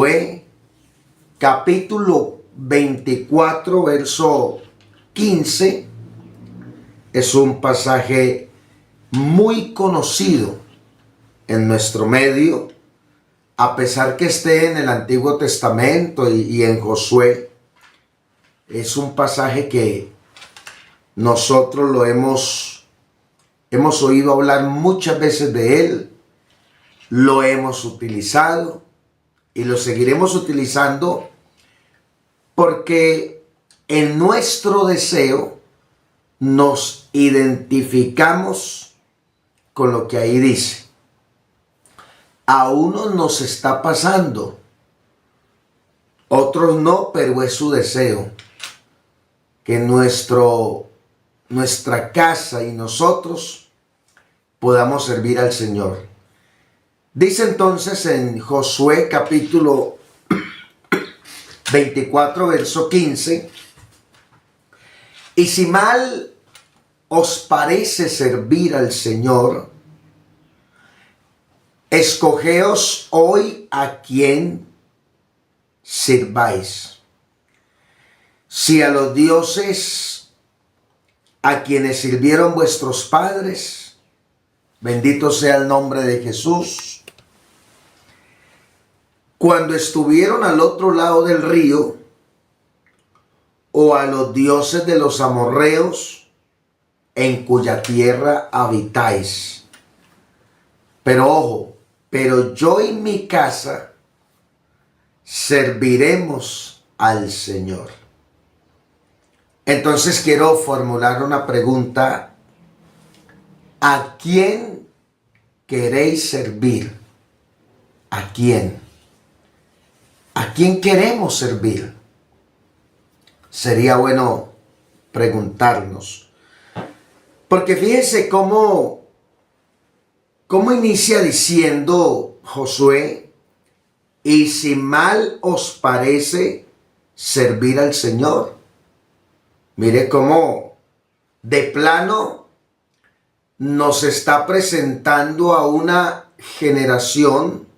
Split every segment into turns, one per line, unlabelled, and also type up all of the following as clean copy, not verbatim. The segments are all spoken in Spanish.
Fue capítulo 24, verso 15. Es un pasaje muy conocido en nuestro medio, a pesar que esté en el Antiguo Testamento y en Josué. Es un pasaje que nosotros lo hemos oído hablar muchas veces de él, lo hemos utilizado y lo seguiremos utilizando porque en nuestro deseo nos identificamos con lo que ahí dice. A unos nos está pasando, otros no, pero es su deseo que nuestra casa y nosotros podamos servir al Señor. Dice entonces en Josué capítulo 24, verso 15: y si mal os parece servir al Señor, escogeos hoy a quién sirváis. Si a los dioses a quienes sirvieron vuestros padres, bendito sea el nombre de Jesús, cuando estuvieron al otro lado del río, o a los dioses de los amorreos en cuya tierra habitáis. Pero ojo, pero yo y mi casa serviremos al Señor. Entonces quiero formular una pregunta: ¿a quién queréis servir? ¿A quién? ¿A quién queremos servir? Sería bueno preguntarnos. Porque fíjense cómo inicia diciendo Josué: y si mal os parece servir al Señor. Mire cómo de plano nos está presentando a una generación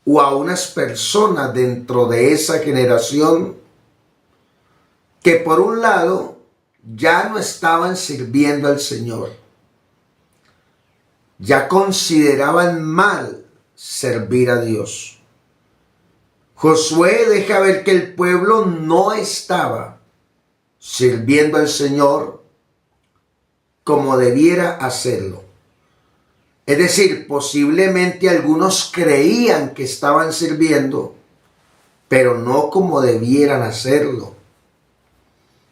o a unas personas dentro de esa generación que por un lado ya no estaban sirviendo al Señor, ya consideraban mal servir a Dios. Josué deja ver que el pueblo no estaba sirviendo al Señor como debiera hacerlo. Es decir, posiblemente algunos creían que estaban sirviendo, pero no como debieran hacerlo.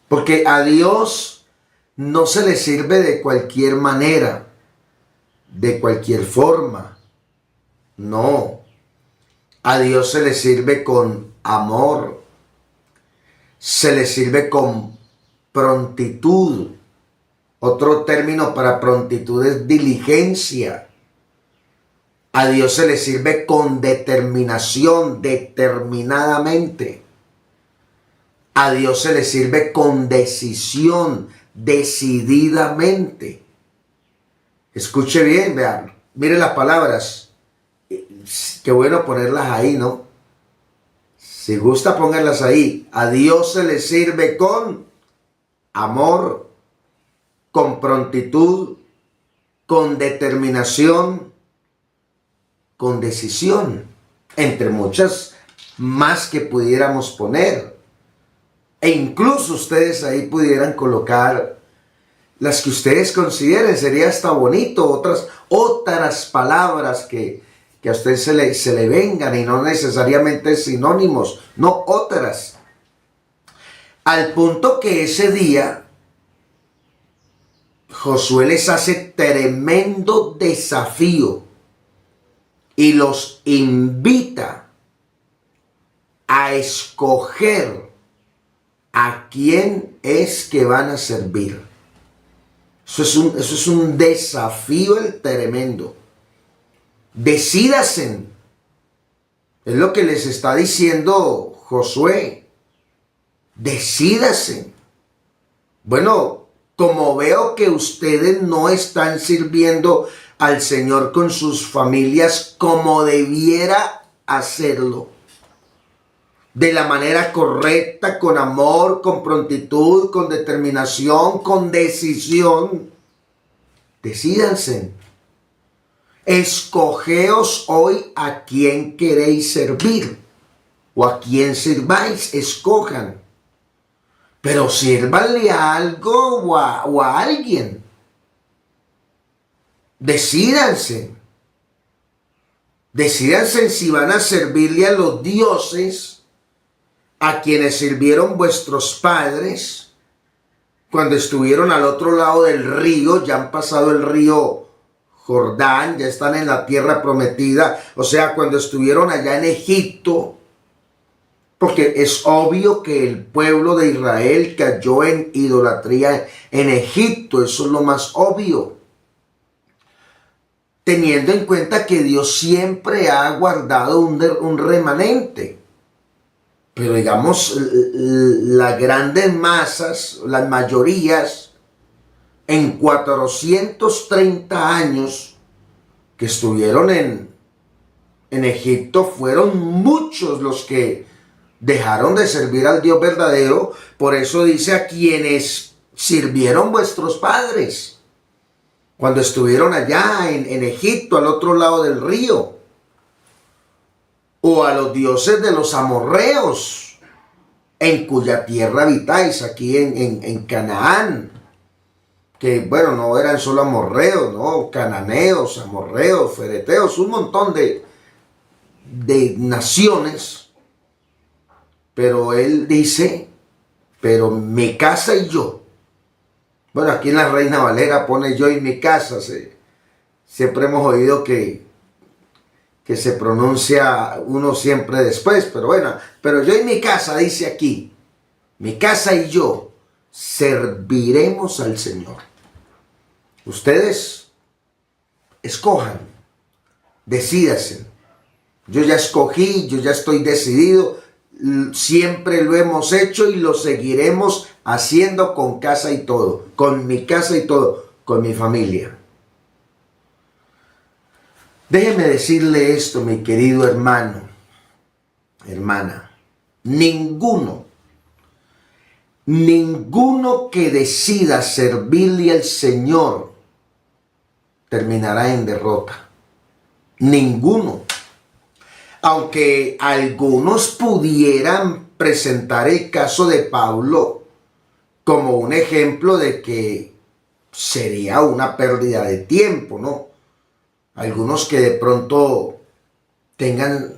Porque a Dios no se le sirve de cualquier manera, de cualquier forma. No. A Dios se le sirve con amor. Se le sirve con prontitud. Otro término para prontitud es diligencia. A Dios se le sirve con determinación, determinadamente. A Dios se le sirve con decisión, decididamente. Escuche bien, vean, mire las palabras. Qué bueno ponerlas ahí, ¿no? Si gusta, pónganlas ahí. A Dios se le sirve con amor, con prontitud, con determinación, con decisión, entre muchas más que pudiéramos poner. E incluso ustedes ahí pudieran colocar las que ustedes consideren. Sería hasta bonito, otras palabras que a usted se le vengan, y no necesariamente sinónimos, no, otras. Al punto que ese día Josué les hace tremendo desafío y los invita a escoger a quién es que van a servir. Eso es un desafío tremendo. Decídanse. Es lo que les está diciendo Josué. Decídanse. Bueno, como veo que ustedes no están sirviendo al Señor con sus familias como debiera hacerlo, de la manera correcta, con amor, con prontitud, con determinación, con decisión. Decídanse. Escogeos hoy a quién queréis servir o a quién sirváis. Escojan. Pero sírvanle a algo o a alguien. Decídanse. Decídanse si van a servirle a los dioses a quienes sirvieron vuestros padres cuando estuvieron al otro lado del río. Ya han pasado el río Jordán, ya están en la tierra prometida. O sea, cuando estuvieron allá en Egipto, porque es obvio que el pueblo de Israel cayó en idolatría en Egipto. Eso es lo más obvio. Teniendo en cuenta que Dios siempre ha guardado un remanente. Pero digamos, las grandes masas, las mayorías, en 430 años que estuvieron en Egipto, fueron muchos los que dejaron de servir al Dios verdadero. Por eso dice a quienes sirvieron vuestros padres cuando estuvieron allá en Egipto, al otro lado del río. O a los dioses de los amorreos, en cuya tierra habitáis, aquí en Canaán. Que bueno, no eran solo amorreos, no, cananeos, amorreos, fereteos, un montón de naciones. Pero él dice, pero mi casa y yo. Bueno, aquí en la Reina Valera pone yo y mi casa. Siempre hemos oído que se pronuncia uno siempre después, pero bueno, pero yo y mi casa, dice aquí, mi casa y yo serviremos al Señor. Ustedes escojan, decídanse. Yo ya escogí, yo ya estoy decidido, siempre lo hemos hecho y lo seguiremos haciendo con casa y todo, con mi casa y todo, con mi familia. Déjeme decirle esto, mi querido hermano, hermana. Ninguno que decida servirle al Señor terminará en derrota. Ninguno. Aunque algunos pudieran presentar el caso de Pablo como un ejemplo de que sería una pérdida de tiempo, ¿no? Algunos que de pronto tengan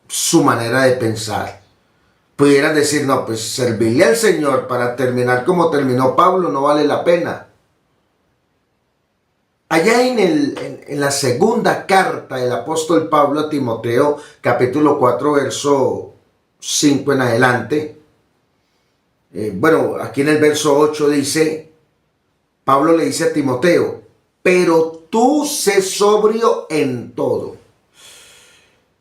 su manera de pensar pudieran decir, no, pues servirle al Señor para terminar como terminó Pablo no vale la pena. Allá en la segunda carta del apóstol Pablo a Timoteo, capítulo 4, verso 5 en adelante, bueno, aquí en el verso 8 dice, Pablo le dice a Timoteo, pero tú sé sobrio en todo.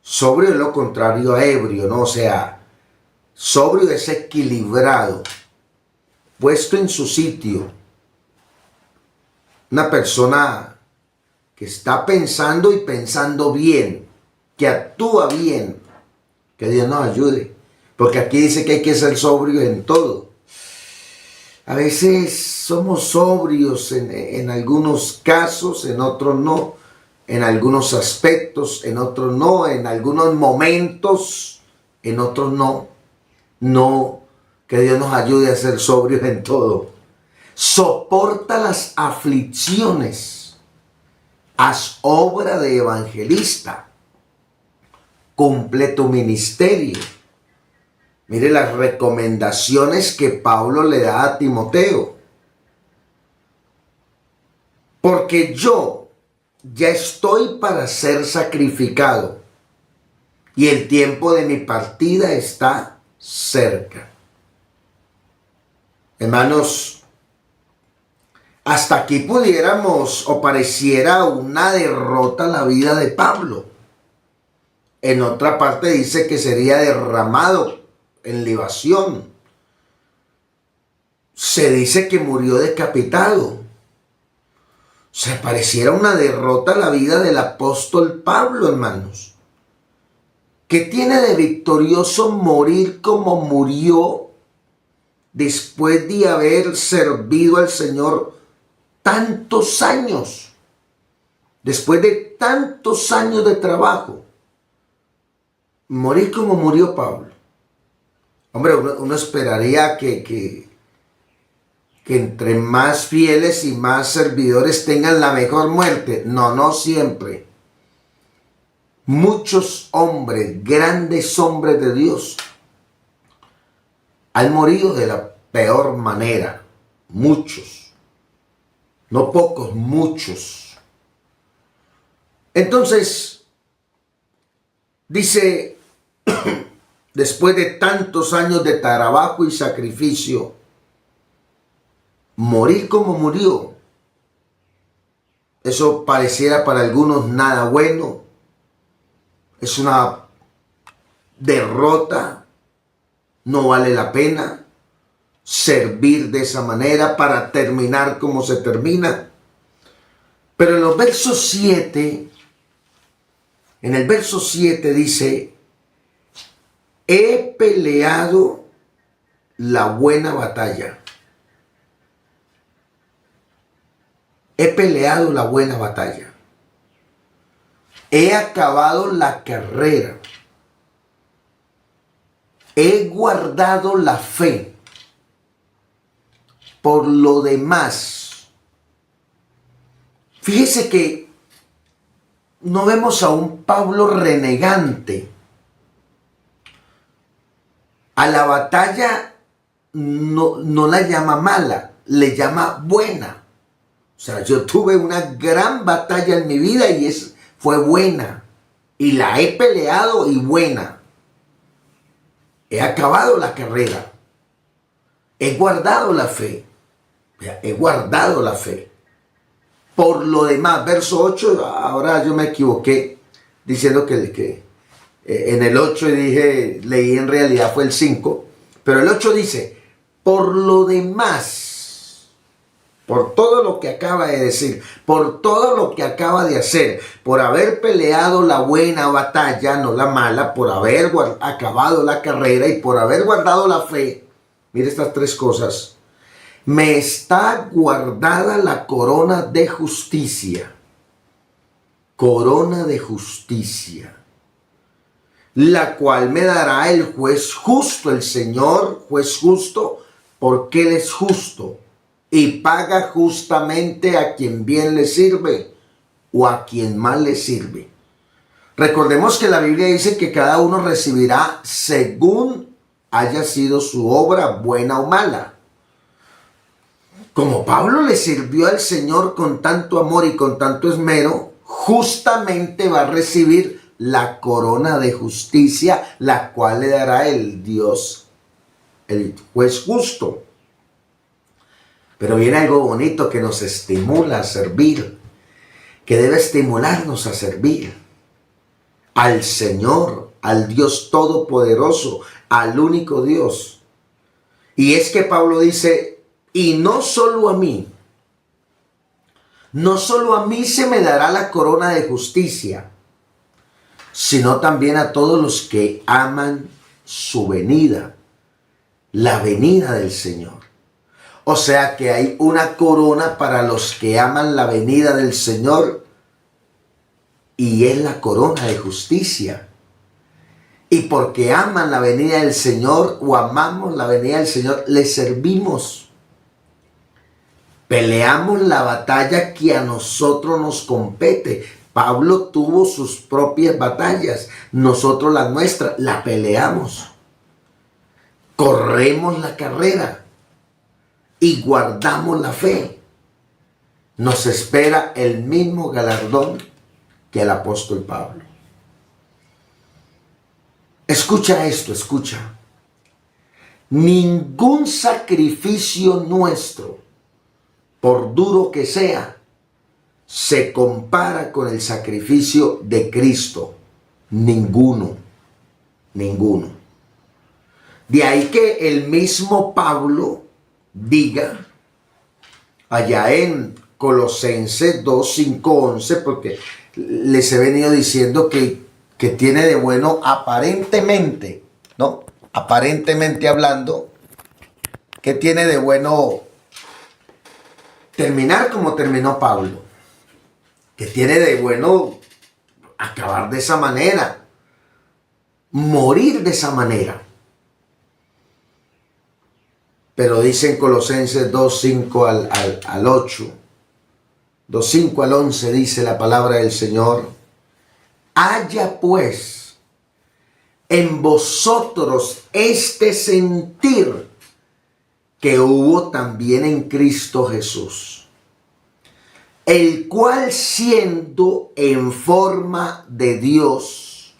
Sobrio es lo contrario a ebrio, ¿no? O sea, sobrio es equilibrado, puesto en su sitio. Una persona que está pensando y pensando bien, que actúa bien, que Dios nos ayude. Porque aquí dice que hay que ser sobrio en todo. A veces somos sobrios en algunos casos, en otros no, en algunos aspectos, en otros no, en algunos momentos, en otros no. No, que Dios nos ayude a ser sobrios en todo. Soporta las aflicciones, haz obra de evangelista, cumple tu ministerio. Mire las recomendaciones que Pablo le da a Timoteo. Porque yo ya estoy para ser sacrificado y el tiempo de mi partida está cerca. Hermanos, hasta aquí pudiéramos o pareciera una derrota la vida de Pablo. En otra parte dice que sería derramado en libación. Se dice que murió decapitado. Se pareciera una derrota la vida del apóstol Pablo, hermanos. ¿Qué tiene de victorioso morir como murió después de haber servido al Señor tantos años? Después de tantos años de trabajo, morir como murió Pablo. Hombre, uno esperaría que entre más fieles y más servidores tengan la mejor muerte. No, no siempre. Muchos hombres, grandes hombres de Dios, han morido de la peor manera. Muchos. No pocos, muchos. Entonces, dice, después de tantos años de trabajo y sacrificio, morir como murió. Eso pareciera para algunos nada bueno. Es una derrota. No vale la pena servir de esa manera para terminar como se termina. Pero en los versos 7, en el verso 7 dice, he peleado la buena batalla. He peleado la buena batalla. He acabado la carrera. He guardado la fe. Por lo demás, fíjese que no vemos a un Pablo renegante. A la batalla no la llama mala, le llama buena. O sea, yo tuve una gran batalla en mi vida y fue buena. Y la he peleado y buena. He acabado la carrera. He guardado la fe. He guardado la fe. Por lo demás, verso 8, ahora yo me equivoqué diciendo que en el 8 dije, leí en realidad fue el 5, pero el 8 dice, por lo demás, por todo lo que acaba de decir, por todo lo que acaba de hacer, por haber peleado la buena batalla, no la mala, por haber acabado la carrera y por haber guardado la fe, mire estas tres cosas, me está guardada la corona de justicia. Corona de justicia, la cual me dará el juez justo, el Señor juez justo, porque Él es justo y paga justamente a quien bien le sirve o a quien mal le sirve. Recordemos que la Biblia dice que cada uno recibirá según haya sido su obra, buena o mala. Como Pablo le sirvió al Señor con tanto amor y con tanto esmero, justamente va a recibir la corona de justicia, la cual le dará el Dios, el juez justo. Pero viene algo bonito que nos estimula a servir, que debe estimularnos a servir al Señor, al Dios Todopoderoso, al único Dios. Y es que Pablo dice, y no solo a mí se me dará la corona de justicia, sino también a todos los que aman su venida, la venida del Señor. O sea que hay una corona para los que aman la venida del Señor y es la corona de justicia. Y porque aman la venida del Señor o amamos la venida del Señor, le servimos. Peleamos la batalla que a nosotros nos compete. Pablo tuvo sus propias batallas, nosotros las nuestras, la peleamos. Corremos la carrera y guardamos la fe. Nos espera el mismo galardón que el apóstol Pablo. Escucha esto, escucha. Ningún sacrificio nuestro, por duro que sea, se compara con el sacrificio de Cristo. Ninguno. Ninguno. De ahí que el mismo Pablo diga allá en Colosenses 2, 5, 11, porque les he venido diciendo que que tiene de bueno aparentemente, ¿no? Aparentemente hablando, ¿qué tiene de bueno terminar como terminó Pablo? ¿Qué tiene de bueno acabar de esa manera? Morir de esa manera. Pero dice en Colosenses 2:5 al 8, 2:5 al 11 dice la palabra del Señor: haya pues en vosotros este sentir que hubo también en Cristo Jesús, el cual siendo en forma de Dios,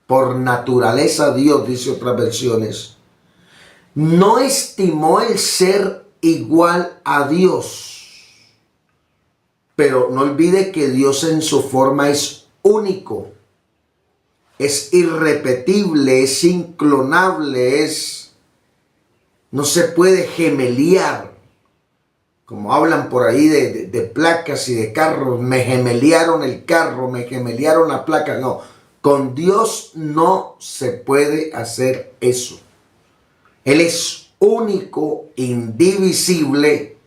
por naturaleza Dios, dice otras versiones, no estimó el ser igual a Dios. Pero no olvide que Dios en su forma es único, es irrepetible, es inclonable, no se puede gemeliar. Como hablan por ahí de placas y de carros, me gemeliaron el carro, me gemeliaron la placa. No, con Dios no se puede hacer eso. Él es único, indivisible,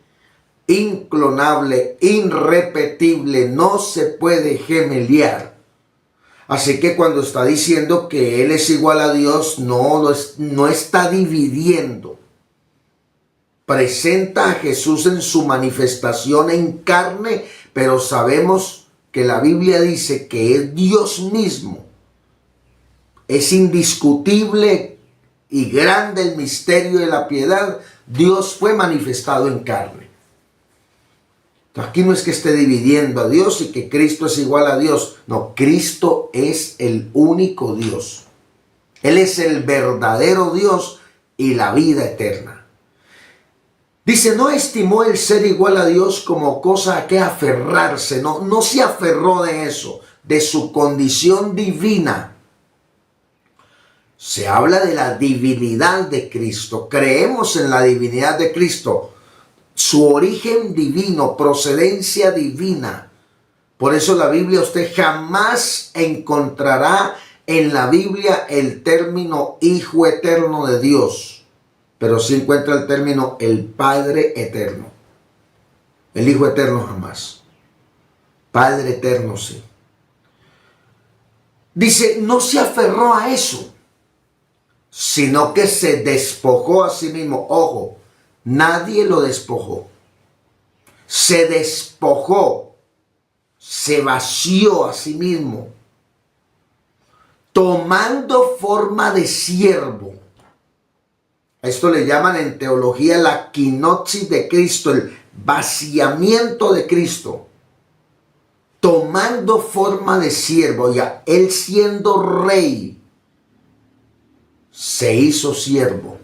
inclonable, irrepetible, no se puede gemeliar. Así que cuando está diciendo que Él es igual a Dios, no está dividiendo. Presenta a Jesús en su manifestación en carne, pero sabemos que la Biblia dice que es Dios mismo. Es indiscutible y grande el misterio de la piedad. Dios fue manifestado en carne. Aquí no es que esté dividiendo a Dios y que Cristo es igual a Dios. No, Cristo es el único Dios. Él es el verdadero Dios y la vida eterna. Dice, no estimó el ser igual a Dios como cosa a que aferrarse. No se aferró de eso, de su condición divina. Se habla de la divinidad de Cristo. Creemos en la divinidad de Cristo. Su origen divino, procedencia divina. Por eso la Biblia, usted jamás encontrará en la Biblia el término Hijo Eterno de Dios. Pero sí encuentra el término el Padre Eterno. El Hijo Eterno jamás. Padre Eterno sí. Dice, no se aferró a eso, sino que se despojó a sí mismo. Ojo, nadie lo despojó. Se despojó, se vació a sí mismo, tomando forma de siervo. Esto le llaman en teología la quinosis de Cristo, el vaciamiento de Cristo. Tomando forma de siervo, ya él siendo rey, se hizo siervo.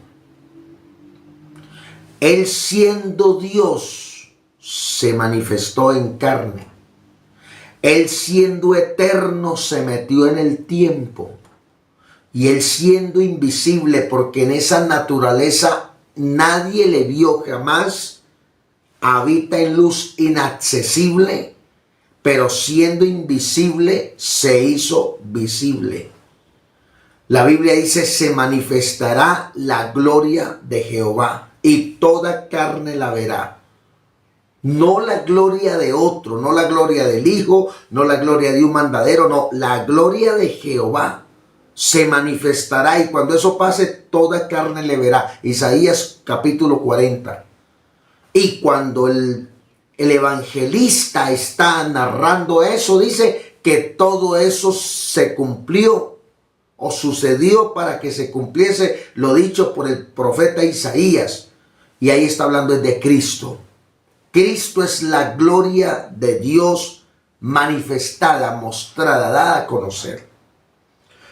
Él siendo Dios, se manifestó en carne. Él siendo eterno, se metió en el tiempo. Y Él siendo invisible, porque en esa naturaleza nadie le vio jamás, habita en luz inaccesible, pero siendo invisible, se hizo visible. La Biblia dice, se manifestará la gloria de Jehová, y toda carne la verá. No la gloria de otro, no la gloria del Hijo, no la gloria de un mandadero, no, la gloria de Jehová se manifestará, y cuando eso pase, toda carne le verá. Isaías capítulo 40. Y cuando el evangelista está narrando eso, dice que todo eso se cumplió o sucedió para que se cumpliese lo dicho por el profeta Isaías. Y ahí está hablando de Cristo. Cristo es la gloria de Dios manifestada, mostrada, dada a conocer.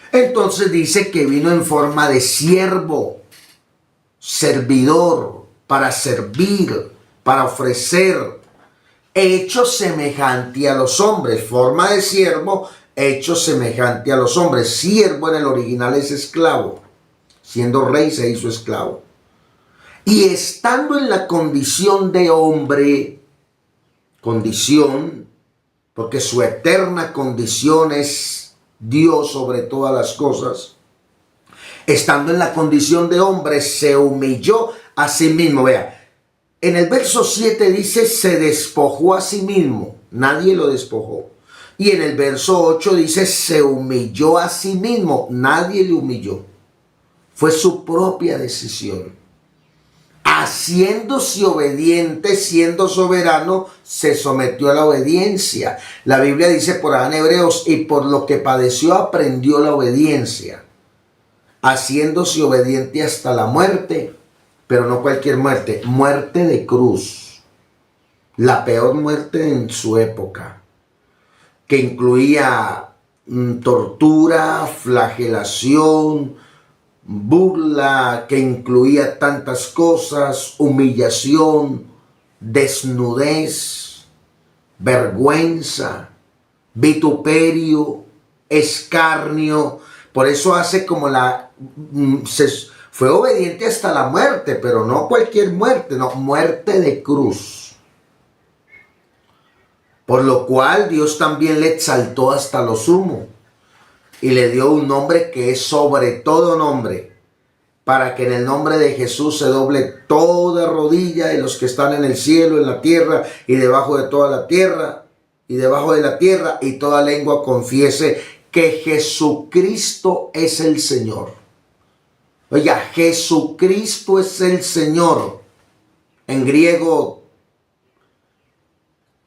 Entonces dice que vino en forma de siervo, servidor, para servir, para ofrecer, hecho semejante a los hombres. Forma de siervo, hecho semejante a los hombres. Siervo en el original es esclavo. Siendo rey se hizo esclavo. Y estando en la condición de hombre, condición, porque su eterna condición es Dios sobre todas las cosas, estando en la condición de hombre, se humilló a sí mismo. Vea, en el verso 7 dice, se despojó a sí mismo. Nadie lo despojó. Y en el verso 8 dice, se humilló a sí mismo. Nadie le humilló. Fue su propia decisión. Haciéndose obediente, siendo soberano, se sometió a la obediencia. La Biblia dice por ahí en Hebreos, y por lo que padeció aprendió la obediencia. Haciéndose obediente hasta la muerte, pero no cualquier muerte, muerte de cruz. La peor muerte en su época, que incluía tortura, flagelación, burla, que incluía tantas cosas, humillación, desnudez, vergüenza, vituperio, escarnio. Por eso hace como fue obediente hasta la muerte, pero no cualquier muerte, no, muerte de cruz. Por lo cual Dios también le exaltó hasta lo sumo y le dio un nombre que es sobre todo nombre, para que en el nombre de Jesús se doble toda rodilla de los que están en el cielo, en la tierra y debajo de toda la tierra, y toda lengua confiese que Jesucristo es el Señor. Oiga, Jesucristo es el Señor. En griego,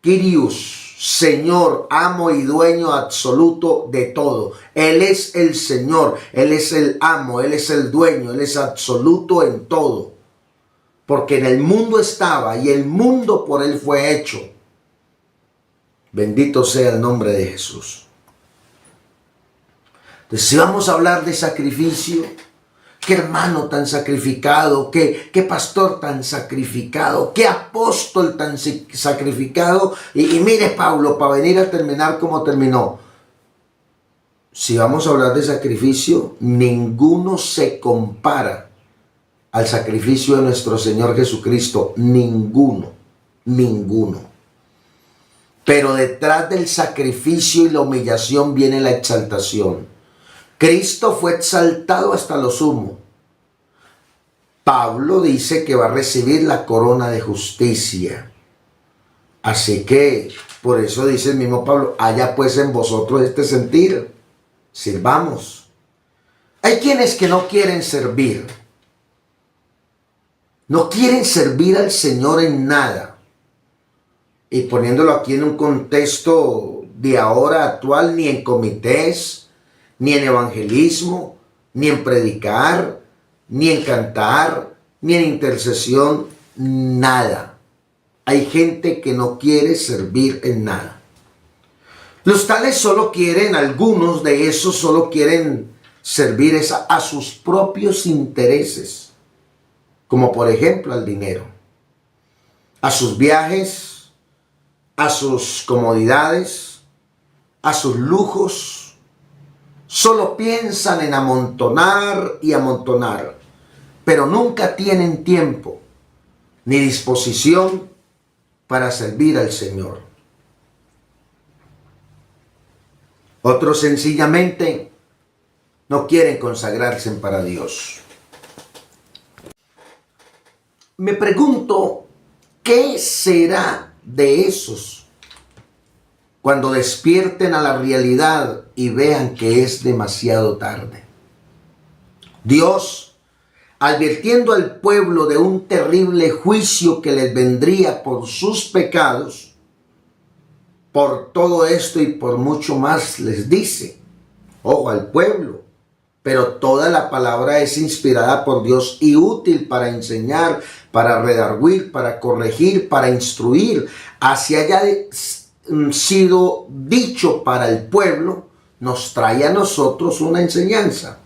Kyrios, Señor, amo y dueño absoluto de todo. Él es el Señor, Él es el amo, Él es el dueño, Él es absoluto en todo. Porque en el mundo estaba y el mundo por Él fue hecho. Bendito sea el nombre de Jesús. Entonces, si vamos a hablar de sacrificio, qué hermano tan sacrificado, qué pastor tan sacrificado, qué apóstol tan sacrificado. Y mire Pablo, para venir a terminar como terminó. Si vamos a hablar de sacrificio, ninguno se compara al sacrificio de nuestro Señor Jesucristo. Ninguno. Pero detrás del sacrificio y la humillación viene la exaltación. Cristo fue exaltado hasta lo sumo. Pablo dice que va a recibir la corona de justicia. Así que, por eso dice el mismo Pablo, haya pues en vosotros este sentir. Sirvamos. Hay quienes que no quieren servir. No quieren servir al Señor en nada. Y poniéndolo aquí en un contexto de ahora actual, ni en comités, ni en evangelismo, ni en predicar, ni en cantar, ni en intercesión, nada. Hay gente que no quiere servir en nada. Los tales solo quieren, algunos de esos solo quieren servir a sus propios intereses, como por ejemplo al dinero, a sus viajes, a sus comodidades, a sus lujos. Solo piensan en amontonar y amontonar, pero nunca tienen tiempo ni disposición para servir al Señor. Otros sencillamente no quieren consagrarse para Dios. Me pregunto, ¿qué será de esos cuando despierten a la realidad y vean que es demasiado tarde? Dios, advirtiendo al pueblo de un terrible juicio que les vendría por sus pecados, por todo esto y por mucho más les dice, ojo al pueblo, pero toda la palabra es inspirada por Dios y útil para enseñar, para redarguir, para corregir, para instruir, hacia allá sido dicho para el pueblo, nos trae a nosotros una enseñanza.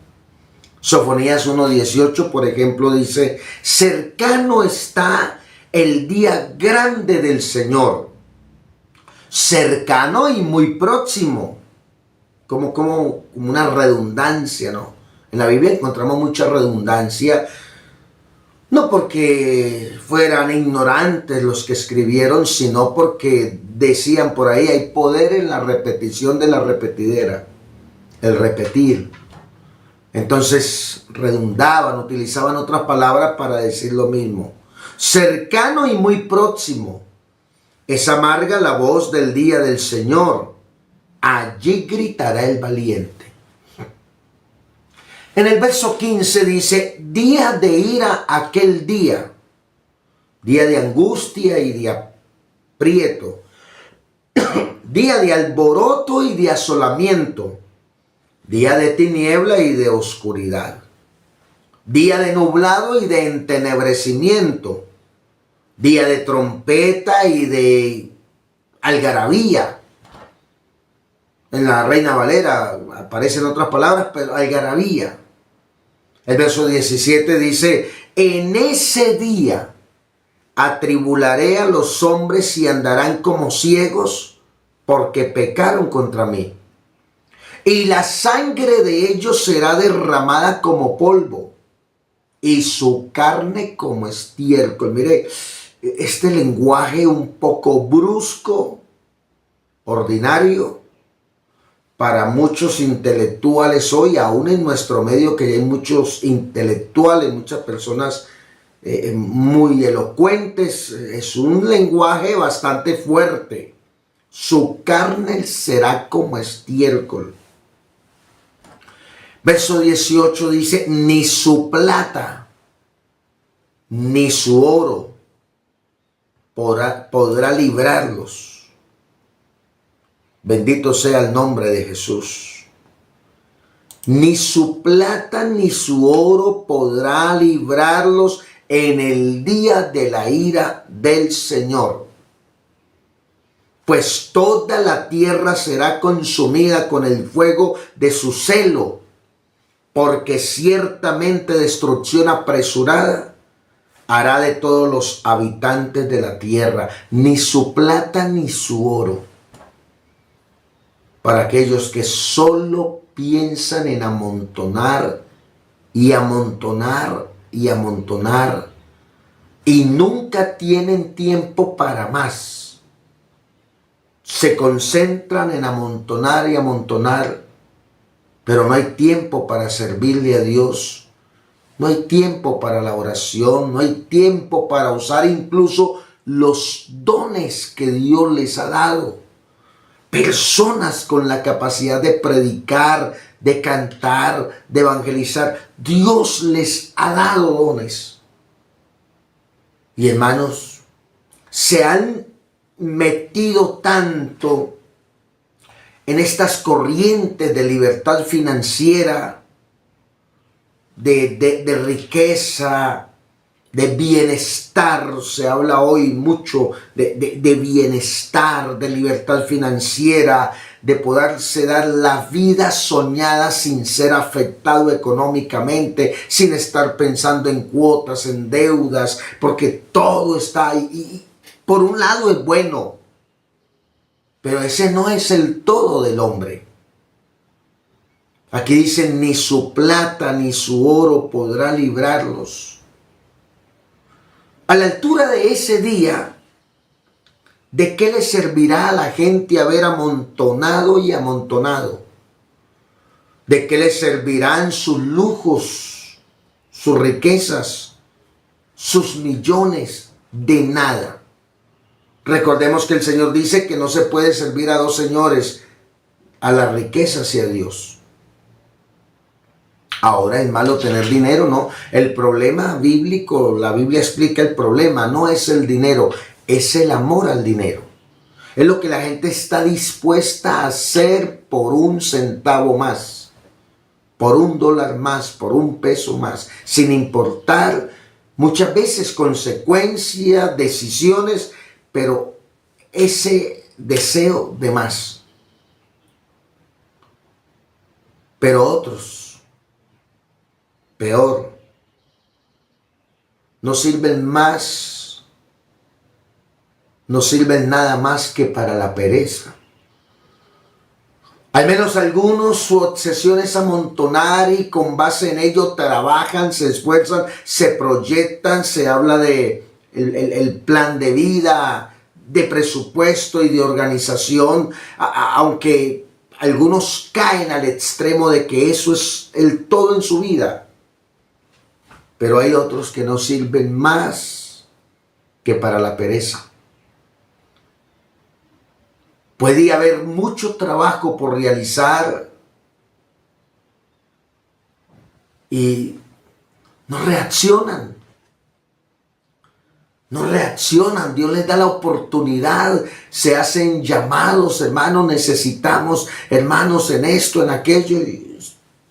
Sofonías 1:18, por ejemplo, dice, cercano está el día grande del Señor. Cercano y muy próximo. Como una redundancia, ¿no? En la Biblia encontramos mucha redundancia. No porque fueran ignorantes los que escribieron, sino porque decían por ahí, hay poder en la repetición de la repetidera. el repetir. Entonces redundaban, utilizaban otras palabras para decir lo mismo. Cercano y muy próximo. Es amarga la voz del día del Señor. Allí gritará el valiente. En el verso 15 dice, día de ira aquel día, día de angustia y de aprieto, día de alboroto y de asolamiento, día de tiniebla y de oscuridad, día de nublado y de entenebrecimiento, día de trompeta y de algarabía. En la Reina Valera aparecen otras palabras, pero algarabía. El verso 17 dice, en ese día atribularé a los hombres y andarán como ciegos porque pecaron contra mí. Y la sangre de ellos será derramada como polvo y su carne como estiércol. Mire, este lenguaje un poco brusco, ordinario, para muchos intelectuales hoy, aún en nuestro medio que hay muchos intelectuales, muchas personas muy elocuentes, es un lenguaje bastante fuerte. Su carne será como estiércol. Verso 18 dice, ni su plata, ni su oro podrá librarlos. Bendito sea el nombre de Jesús. Ni su plata ni su oro podrá librarlos en el día de la ira del Señor. Pues toda la tierra será consumida con el fuego de su celo, porque ciertamente destrucción apresurada hará de todos los habitantes de la tierra. Ni su plata ni su oro. Para aquellos que solo piensan en amontonar y amontonar y amontonar y nunca tienen tiempo para más. Se concentran en amontonar y amontonar, pero no hay tiempo para servirle a Dios. No hay tiempo para la oración, no hay tiempo para usar incluso los dones que Dios les ha dado. Personas con la capacidad de predicar, de cantar, de evangelizar. Dios les ha dado dones. Y hermanos, se han metido tanto en estas corrientes de libertad financiera, de riqueza, de bienestar. Se habla hoy mucho de bienestar, de libertad financiera, de poderse dar la vida soñada sin ser afectado económicamente, sin estar pensando en cuotas, en deudas, porque todo está ahí. Y por un lado es bueno, pero ese no es el todo del hombre. Aquí dicen, ni su plata ni su oro podrá librarlos. A la altura de ese día, ¿de qué le servirá a la gente haber amontonado y amontonado? ¿De qué le servirán sus lujos, sus riquezas, sus millones? De nada. Recordemos que el Señor dice que no se puede servir a dos señores, a las riquezas y a Dios. Ahora es malo tener dinero, no. El problema bíblico, la Biblia explica el problema, no es el dinero, es el amor al dinero. Es lo que la gente está dispuesta a hacer por un centavo más, por $1 más, por $1 más, sin importar muchas veces consecuencias, decisiones, pero ese deseo de más. Pero otros, peor, no sirven más, no sirven nada más que para la pereza. Al menos algunos, su obsesión es amontonar y con base en ello trabajan, se esfuerzan, se proyectan, se habla de el plan de vida, de presupuesto y de organización, aunque algunos caen al extremo de que eso es el todo en su vida. Pero hay otros que no sirven más que para la pereza. Puede haber mucho trabajo por realizar y no reaccionan. No reaccionan. Dios les da la oportunidad. Se hacen llamados, hermanos, necesitamos, hermanos, en esto, en aquello. Y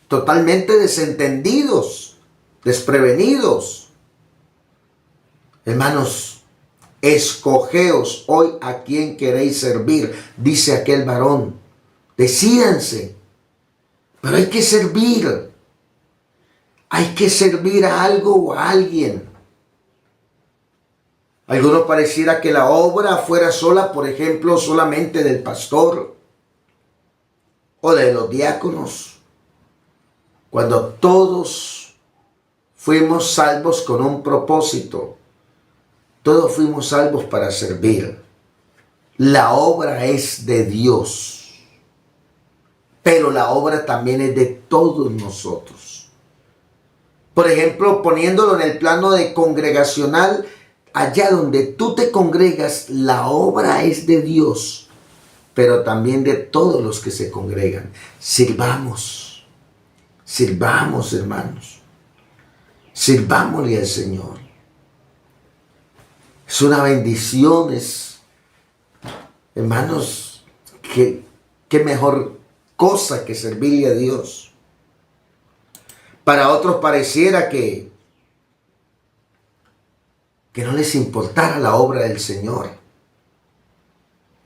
totalmente desentendidos, desprevenidos. Hermanos, escogeos hoy a quién queréis servir, dice aquel varón. Decídanse. Pero hay que servir. Hay que servir a algo o a alguien. Algunos pareciera que la obra fuera sola, por ejemplo, solamente del pastor o de los diáconos. Cuando todos fuimos salvos con un propósito. Todos fuimos salvos para servir. La obra es de Dios. Pero la obra también es de todos nosotros. Por ejemplo, poniéndolo en el plano de congregacional, allá donde tú te congregas, la obra es de Dios, pero también de todos los que se congregan. Sirvamos, sirvamos, hermanos. Sirvámosle al Señor. Es una bendición, hermanos, qué mejor cosa que servirle a Dios. Para otros pareciera que no les importara la obra del Señor.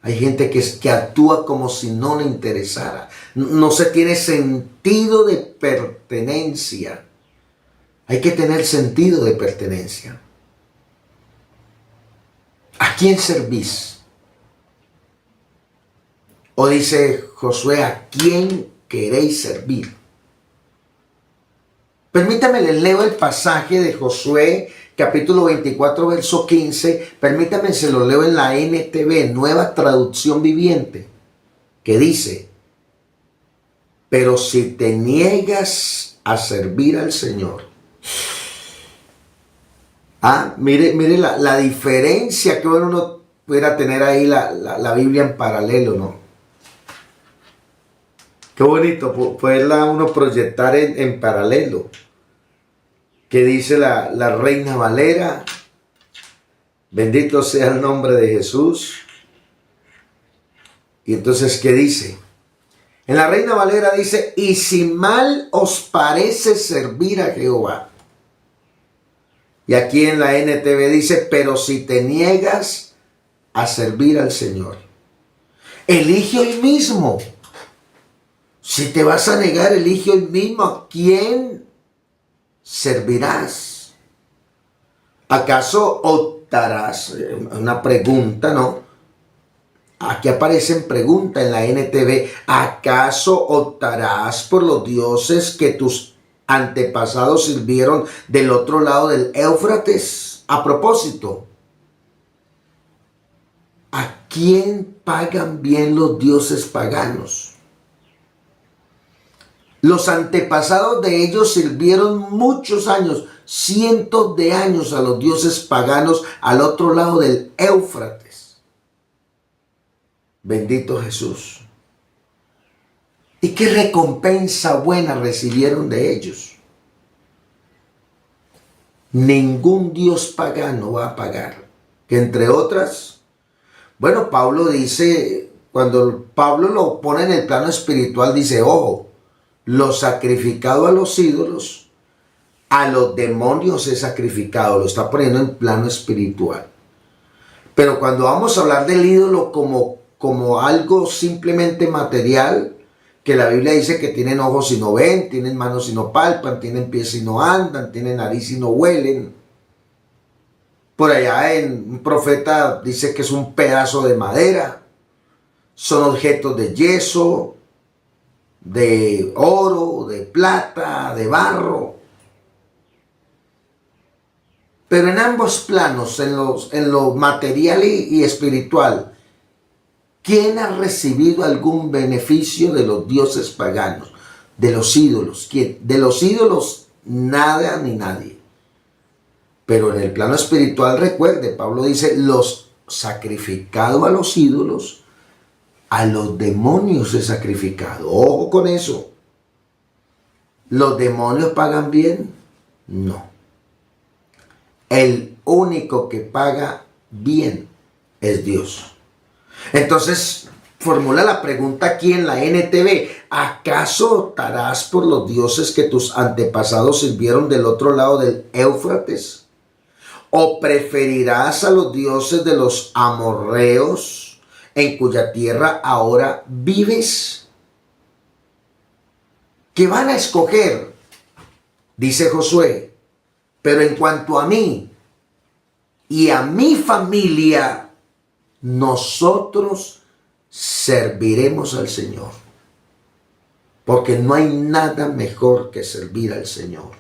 Hay gente que actúa como si no le interesara. No se tiene sentido de pertenencia. Hay que tener sentido de pertenencia. ¿A quién servís? O dice Josué, ¿a quién queréis servir? Permítame, les leo el pasaje de Josué, capítulo 24, verso 15. Permítame, se lo leo en la NTV, Nueva Traducción Viviente, que dice: pero si te niegas a servir al Señor. Mire la diferencia que uno pudiera tener ahí la Biblia en paralelo, ¿no? Qué bonito poderla uno proyectar en paralelo. Que dice la Reina Valera: bendito sea el nombre de Jesús. Y entonces, ¿qué dice? En la Reina Valera dice: y si mal os parece servir a Jehová. Y aquí en la NTV dice: pero si te niegas a servir al Señor. Elige hoy mismo. Si te vas a negar, elige hoy mismo a quién servirás. ¿Acaso optarás? Una pregunta, ¿no? Aquí aparece en pregunta en la NTV. ¿Acaso optarás por los dioses que tus antepasados sirvieron del otro lado del Éufrates? A propósito, ¿a quién pagan bien los dioses paganos? Los antepasados de ellos sirvieron muchos años, cientos de años, a los dioses paganos al otro lado del Éufrates. Bendito Jesús. ¿Y qué recompensa buena recibieron de ellos? Ningún dios pagano va a pagar. Que entre otras, bueno, Pablo dice, cuando Pablo lo pone en el plano espiritual, dice: ojo, lo sacrificado a los ídolos, a los demonios es sacrificado. Lo está poniendo en plano espiritual. Pero cuando vamos a hablar del ídolo como algo simplemente material, que la Biblia dice que tienen ojos y no ven, tienen manos y no palpan, tienen pies y no andan, tienen nariz y no huelen. Por allá un profeta dice que es un pedazo de madera, son objetos de yeso, de oro, de plata, de barro. Pero en ambos planos, en lo material y espiritual, ¿Quién ha recibido algún beneficio de los dioses paganos? De los ídolos. ¿Quién? De los ídolos, nada ni nadie. Pero en el plano espiritual, recuerde, Pablo dice, los sacrificado a los ídolos, a los demonios he sacrificado. Ojo con eso. ¿Los demonios pagan bien? No. El único que paga bien es Dios. Entonces, formula la pregunta aquí en la NTV. ¿Acaso optarás por los dioses que tus antepasados sirvieron del otro lado del Éufrates? ¿O preferirás a los dioses de los amorreos en cuya tierra ahora vives? ¿Qué van a escoger? Dice Josué. Pero en cuanto a mí y a mi familia, nosotros serviremos al Señor. Porque no hay nada mejor que servir al Señor.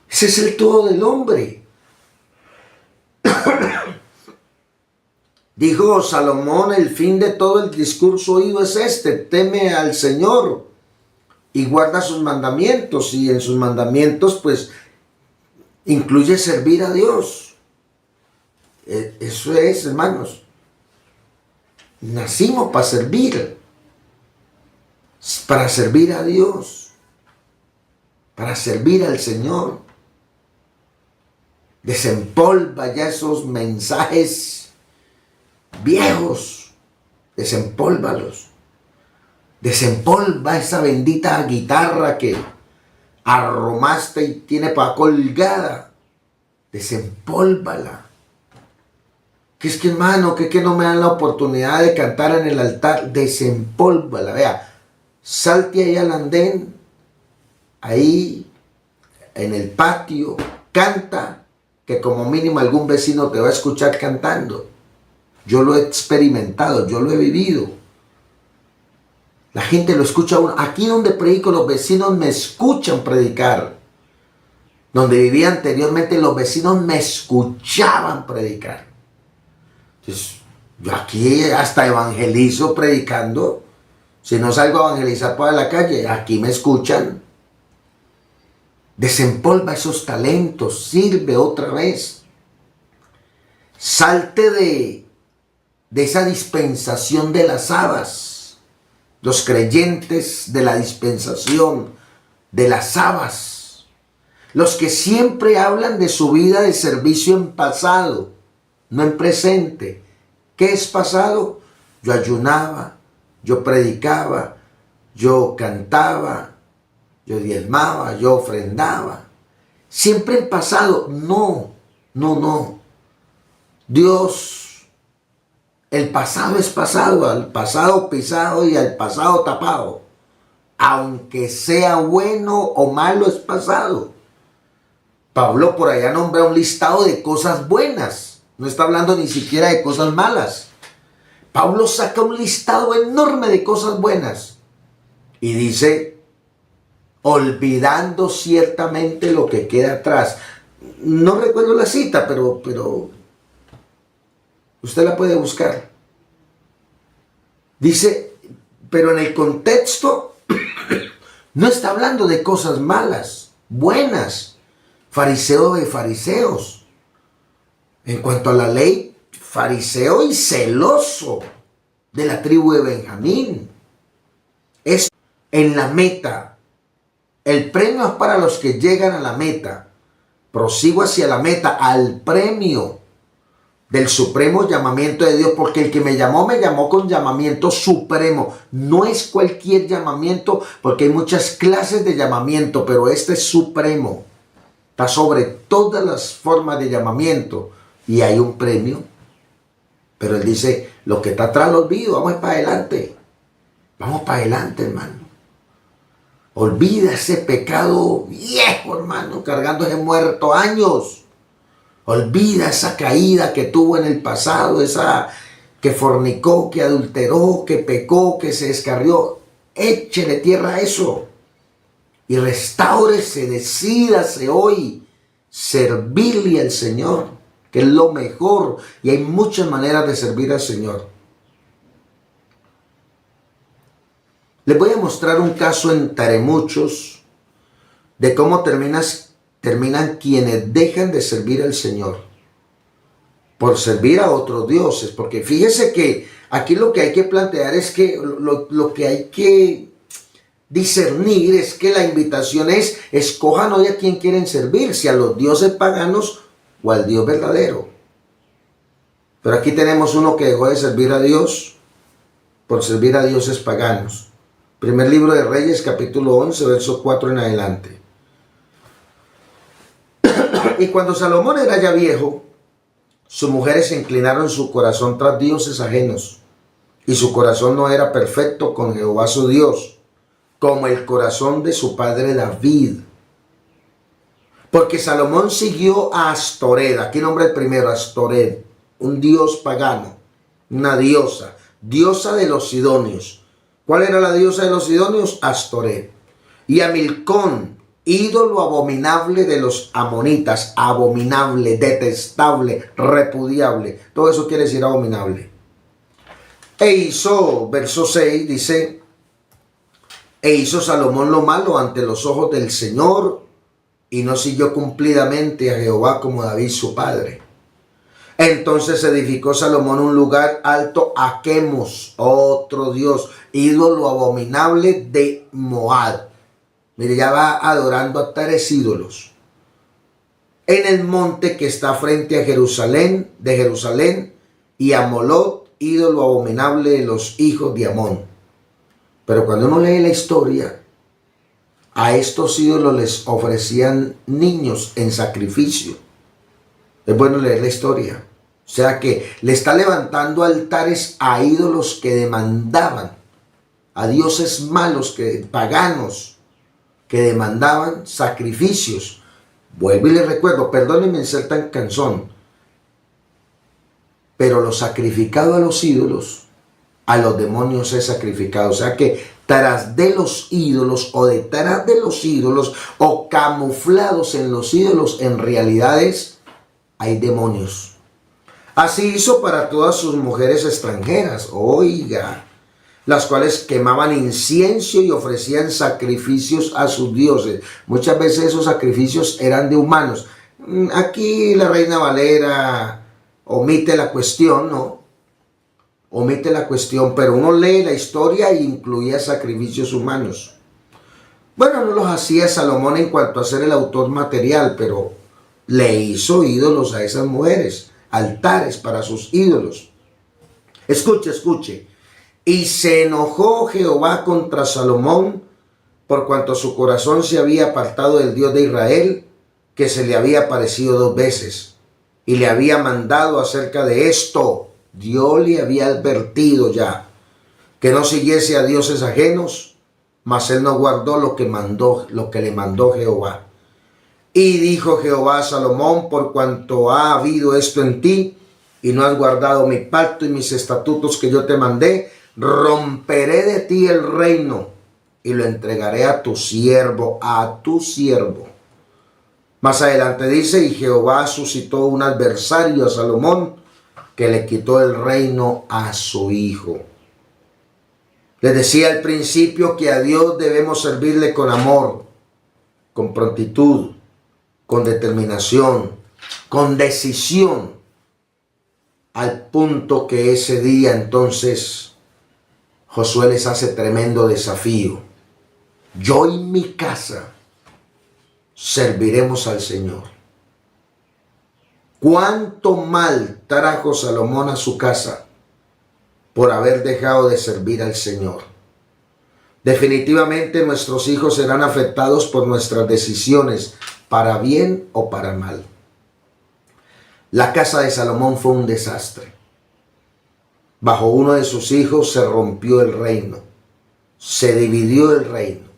Ese es el todo del hombre. Dijo Salomón, el fin de todo el discurso oído es este: teme al Señor y guarda sus mandamientos. Y en sus mandamientos pues incluye servir a Dios. Eso es, hermanos. Nacimos para servir a Dios, para servir al Señor. Desempolva ya esos mensajes viejos, desempólvalos. Desempolva esa bendita guitarra que arromaste y tiene para colgada. Desempólvala. Que es que, hermano, que no me dan la oportunidad de cantar en el altar. Desempólvala. Vea, salte ahí al andén, ahí en el patio, canta, que como mínimo algún vecino te va a escuchar cantando. Yo lo he experimentado, yo lo he vivido. La gente lo escucha uno. Aquí donde predico, los vecinos me escuchan predicar. Donde vivía anteriormente, los vecinos me escuchaban predicar. Entonces, yo aquí hasta evangelizo predicando. Si no salgo a evangelizar por la calle, aquí me escuchan. Desempolva esos talentos, sirve otra vez. Salte de esa dispensación de las habas. Los creyentes de la dispensación de las habas. Los que siempre hablan de su vida de servicio en pasado, no en presente. ¿Qué es pasado? Yo ayunaba, yo predicaba, yo cantaba, yo diezmaba, yo ofrendaba. Siempre en pasado. No. Dios, el pasado es pasado, al pasado pisado y al pasado tapado. Aunque sea bueno o malo, es pasado. Pablo por allá nombra un listado de cosas buenas. No está hablando ni siquiera de cosas malas. Pablo saca un listado enorme de cosas buenas. Y dice, olvidando ciertamente lo que queda atrás. No recuerdo la cita, pero usted la puede buscar. Dice, pero en el contexto no está hablando de cosas malas, buenas. Fariseo de fariseos. En cuanto a la ley, fariseo y celoso de la tribu de Benjamín. Es en la meta. El premio es para los que llegan a la meta. Prosigo hacia la meta, al premio del supremo llamamiento de Dios, porque el que me llamó con llamamiento supremo. No es cualquier llamamiento, porque hay muchas clases de llamamiento, pero este es supremo. Está sobre todas las formas de llamamiento y hay un premio. Pero él dice, lo que está atrás lo olvido, vamos para adelante. Vamos para adelante, hermano. Olvida ese pecado viejo, hermano, cargando ese muerto años. Olvida esa caída que tuvo en el pasado, esa que fornicó, que adulteró, que pecó, que se descarrió. Échele tierra a eso. Y restáurese, decídase hoy servirle al Señor, que es lo mejor. Y hay muchas maneras de servir al Señor. Les voy a mostrar un caso entre muchos de cómo terminan quienes dejan de servir al Señor por servir a otros dioses. Porque fíjese que aquí lo que hay que plantear es que lo que hay que discernir es que la invitación es: escojan hoy a quién quieren servir, si a los dioses paganos o al Dios verdadero. Pero aquí tenemos uno que dejó de servir a Dios por servir a dioses paganos. Primer libro de Reyes, capítulo 11, verso 4 en adelante. Y cuando Salomón era ya viejo, sus mujeres inclinaron su corazón tras dioses ajenos, y su corazón no era perfecto con Jehová su Dios, como el corazón de su padre David. Porque Salomón siguió a Astored. Aquí nombra el primero, Astored, un dios pagano, una diosa, diosa de los sidonios. ¿Cuál era la diosa de los sidonios? Astored. Y a Milcón, ídolo abominable de los amonitas, abominable, detestable, repudiable. Todo eso quiere decir abominable. E hizo, verso 6 dice: e hizo Salomón lo malo ante los ojos del Señor, y no siguió cumplidamente a Jehová como David su padre. Entonces edificó Salomón un lugar alto a Quemos, otro dios, ídolo abominable de Moab. Mire, ya va adorando a 3 ídolos. En el monte que está frente a Jerusalén, y a Molot, ídolo abominable de los hijos de Amón. Pero cuando uno lee la historia, a estos ídolos les ofrecían niños en sacrificio. Es bueno leer la historia. O sea que le está levantando altares a ídolos que demandaban, a dioses malos, paganos, que demandaban sacrificios. Vuelvo y les recuerdo, perdónenme en ser tan cansón, pero lo sacrificado a los ídolos, a los demonios es sacrificado. O sea que tras de los ídolos, o detrás de los ídolos, o camuflados en los ídolos, en realidades hay demonios. Así hizo para todas sus mujeres extranjeras, oiga, las cuales quemaban incienso y ofrecían sacrificios a sus dioses. Muchas veces esos sacrificios eran de humanos. Aquí la Reina Valera omite la cuestión, ¿no? Omite la cuestión, pero uno lee la historia e incluía sacrificios humanos. Bueno, no los hacía Salomón en cuanto a ser el autor material, pero le hizo ídolos a esas mujeres, altares para sus ídolos. Escuche, escuche. Y se enojó Jehová contra Salomón por cuanto su corazón se había apartado del Dios de Israel, que se le había aparecido 2 veces, y le había mandado acerca de esto. Dios le había advertido ya que no siguiese a dioses ajenos, mas él no guardó lo que le mandó Jehová. Y dijo Jehová a Salomón: por cuanto ha habido esto en ti, y no has guardado mi pacto y mis estatutos que yo te mandé, romperé de ti el reino y lo entregaré a tu siervo, Más adelante dice: y Jehová suscitó un adversario a Salomón, que le quitó el reino a su hijo. Les decía al principio que a Dios debemos servirle con amor, con prontitud, con determinación, con decisión, al punto que ese día entonces Josué les hace tremendo desafío. Yo y mi casa serviremos al Señor. ¿Cuánto mal trajo Salomón a su casa por haber dejado de servir al Señor? Definitivamente nuestros hijos serán afectados por nuestras decisiones, para bien o para mal. La casa de Salomón fue un desastre. Bajo uno de sus hijos se rompió el reino, se dividió el reino.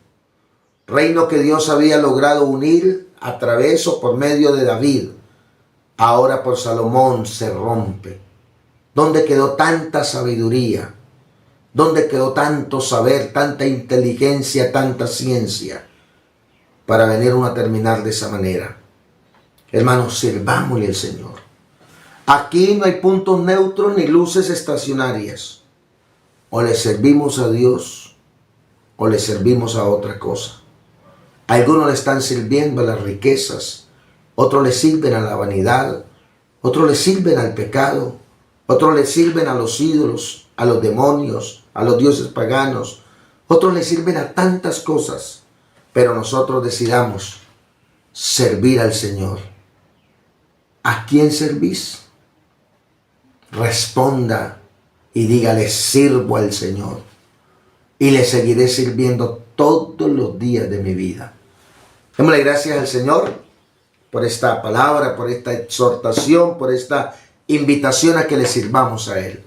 Reino que Dios había logrado unir a través o por medio de David, ahora por Salomón se rompe. ¿Dónde quedó tanta sabiduría? ¿Dónde quedó tanto saber, tanta inteligencia, tanta ciencia para venir uno a terminar de esa manera? Hermanos, sirvámosle al Señor. Aquí no hay puntos neutros ni luces estacionarias. O le servimos a Dios o le servimos a otra cosa. Algunos le están sirviendo a las riquezas, otros le sirven a la vanidad, otros le sirven al pecado, otros le sirven a los ídolos, a los demonios, a los dioses paganos, otros le sirven a tantas cosas, pero nosotros decidamos servir al Señor. ¿A quién servís? Responda y dígale: sirvo al Señor y le seguiré sirviendo todos los días de mi vida. Démosle gracias al Señor por esta palabra, por esta exhortación, por esta invitación a que le sirvamos a Él.